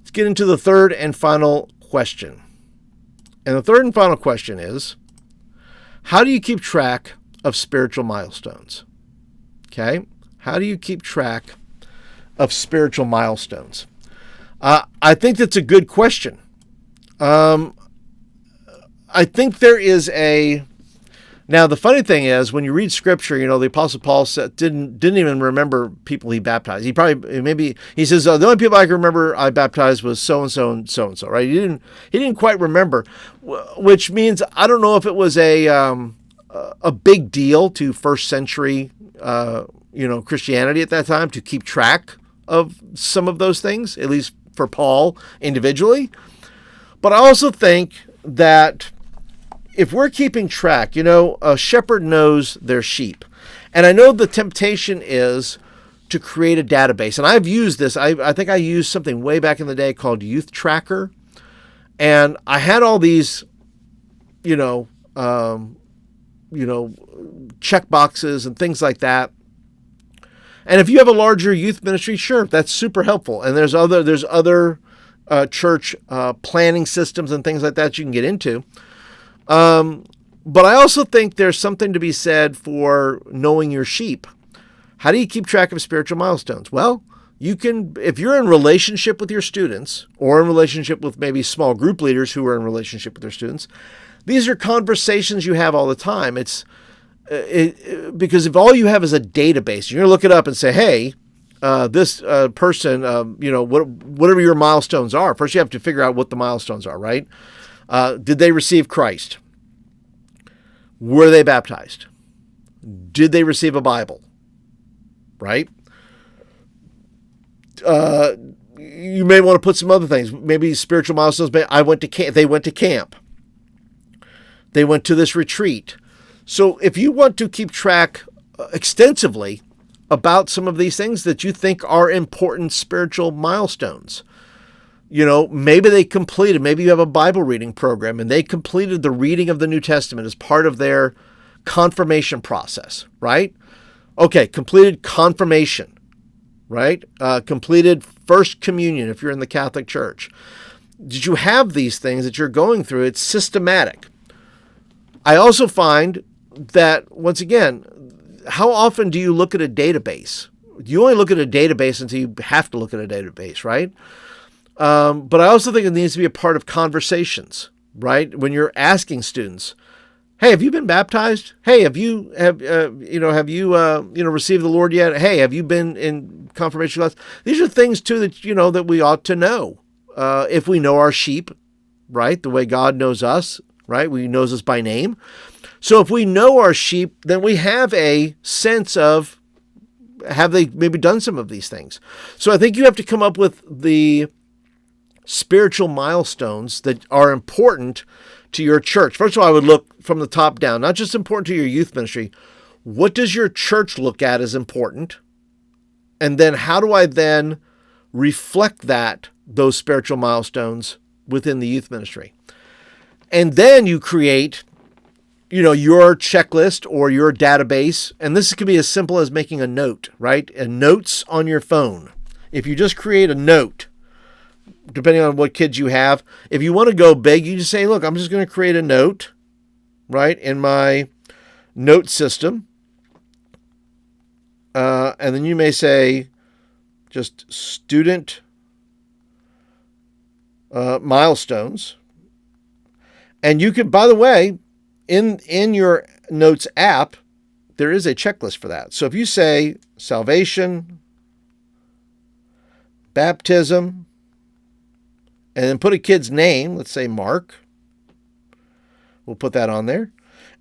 Let's get into the third and final question. And the third and final question is, how do you keep track of spiritual milestones? Okay? How do you keep track of spiritual milestones? I think that's a good question. I think there is a... Now, the funny thing is, when you read Scripture, the Apostle Paul didn't even remember people he baptized. He says, the only people I can remember I baptized was so-and-so and so-and-so, right? He didn't quite remember, which means I don't know if it was a big deal to first century, Christianity at that time to keep track of some of those things, at least for Paul individually. But I also think that if we're keeping track, a shepherd knows their sheep. And I know the temptation is to create a database. And I've used this. I think I used something way back in the day called Youth Tracker. And I had all these, check boxes and things like that. And if you have a larger youth ministry, sure, that's super helpful. And there's other church planning systems and things like that you can get into. But I also think there's something to be said for knowing your sheep. How do you keep track of spiritual milestones? Well, you can, if you're in relationship with your students or in relationship with maybe small group leaders who are in relationship with their students, these are conversations you have all the time. Because if all you have is a database, you're going to look it up and say, hey, this person, whatever your milestones are. First, you have to figure out what the milestones are, right? Did they receive Christ? Were they baptized? Did they receive a Bible? Right? You may want to put some other things. Maybe spiritual milestones. They went to camp. They went to this retreat. So if you want to keep track extensively about some of these things that you think are important spiritual milestones, maybe they completed, maybe you have a Bible reading program and they completed the reading of the New Testament as part of their confirmation process, right? Okay, completed confirmation, right? Completed First Communion if you're in the Catholic Church. Did you have these things that you're going through? It's systematic. I also find that, once again, how often do you look at a database? You only look at a database until you have to look at a database, right? But I also think it needs to be a part of conversations, right? When you're asking students, hey, have you been baptized? Hey, have you received the Lord yet? Hey, have you been in confirmation class? These are things too that, that we ought to know. If we know our sheep, right? The way God knows us, right? He knows us by name. So if we know our sheep, then we have a sense of, have they maybe done some of these things? So I think you have to come up with the spiritual milestones that are important to your church. First of all, I would look from the top down, not just important to your youth ministry. What does your church look at as important? And then how do I then reflect those spiritual milestones within the youth ministry? And then you create, your checklist or your database. And this could be as simple as making a note, right? And notes on your phone. If you just create a note, depending on what kids you have, if you want to go big, you just say, look, I'm just going to create a note, right, in my note system. And then you may say just student milestones. And you can, by the way, in your notes app, there is a checklist for that. So if you say salvation, baptism, and then put a kid's name, let's say Mark. We'll put that on there.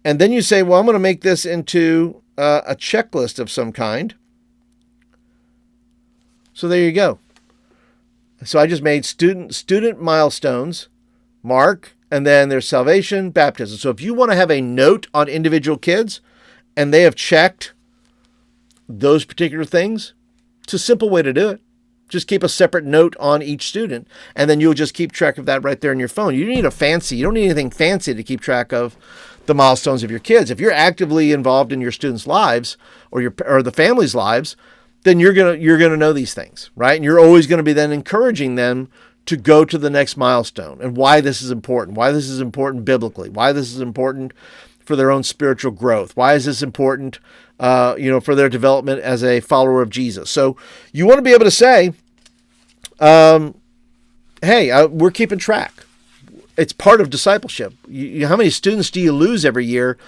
And then you say, well, I'm going to make this into a checklist of some kind. So there you go. So I just made student milestones, Mark, and then there's salvation, baptism. So if you want to have a note on individual kids and they have checked those particular things, it's a simple way to do it. Just keep a separate note on each student, and then you'll just keep track of that right there in your phone. You don't need anything fancy to keep track of the milestones of your kids. If you're actively involved in your students' lives or the family's lives, then you're gonna know these things, right? And you're always going to be then encouraging them to go to the next milestone, and why this is important, why this is important biblically, why this is important for their own spiritual growth, why is this important, for their development as a follower of Jesus. So you want to be able to say, hey, we're keeping track. It's part of discipleship. How many students do you lose every year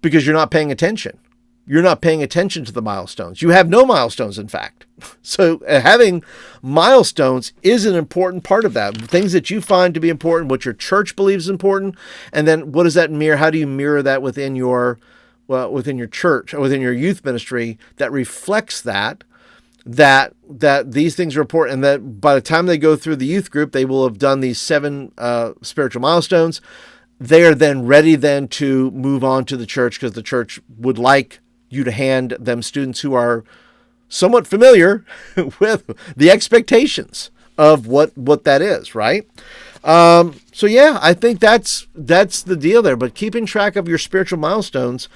because you're not paying attention? You're not paying attention to the milestones. You have no milestones, in fact. So having milestones is an important part of that. Things that you find to be important, what your church believes is important, and then what does that mirror? How do you mirror that within your church or within your youth ministry that reflects that these things are important, and that by the time they go through the youth group, they will have done these 7 spiritual milestones. They are then ready to move on to the church, because the church would like you to hand them students who are somewhat familiar with the expectations of what that is, right? So yeah, I think that's the deal there. But keeping track of your spiritual milestones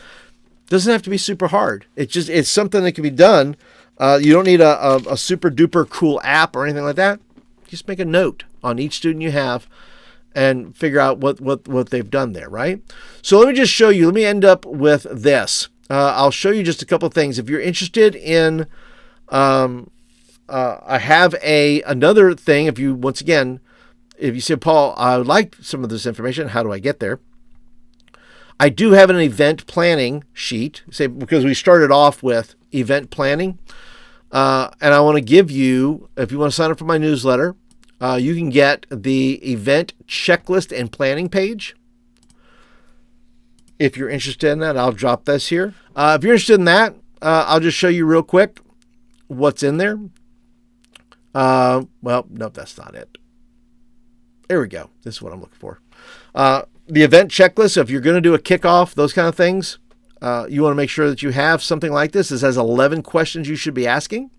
doesn't have to be super hard. It's something that can be done. You don't need a super duper cool app or anything like that. Just make a note on each student you have and figure out what they've done there, right? So let me just show you. Let me end up with this. I'll show you just a couple of things. If you're interested in, I have another thing. If you say, Paul, I would like some of this information, how do I get there? I do have an event planning sheet, because we started off with event planning. And I want to give you, if you want to sign up for my newsletter, you can get the event checklist and planning page. If you're interested in that, I'll drop this here. If you're interested in that, I'll just show you real quick what's in there. Well, no, that's not it. There we go. This is what I'm looking for. The event checklist, so if you're going to do a kickoff, those kind of things, you want to make sure that you have something like this. This has 11 questions you should be asking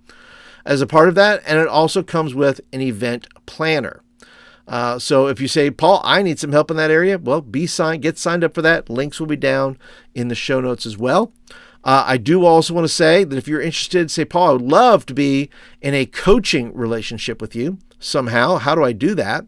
as a part of that, and it also comes with an event planner. So if you say, Paul, I need some help in that area, well, get signed up for that. Links will be down in the show notes as well. I do also want to say that if you're interested, say, Paul, I would love to be in a coaching relationship with you somehow. How do I do that?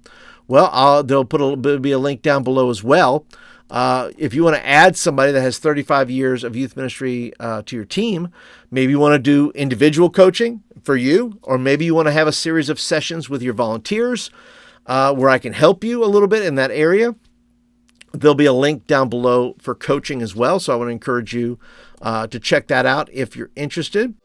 Well, there'll be a link down below as well. If you want to add somebody that has 35 years of youth ministry to your team, maybe you want to do individual coaching for you, or maybe you want to have a series of sessions with your volunteers where I can help you a little bit in that area. There'll be a link down below for coaching as well. So I want to encourage you to check that out if you're interested.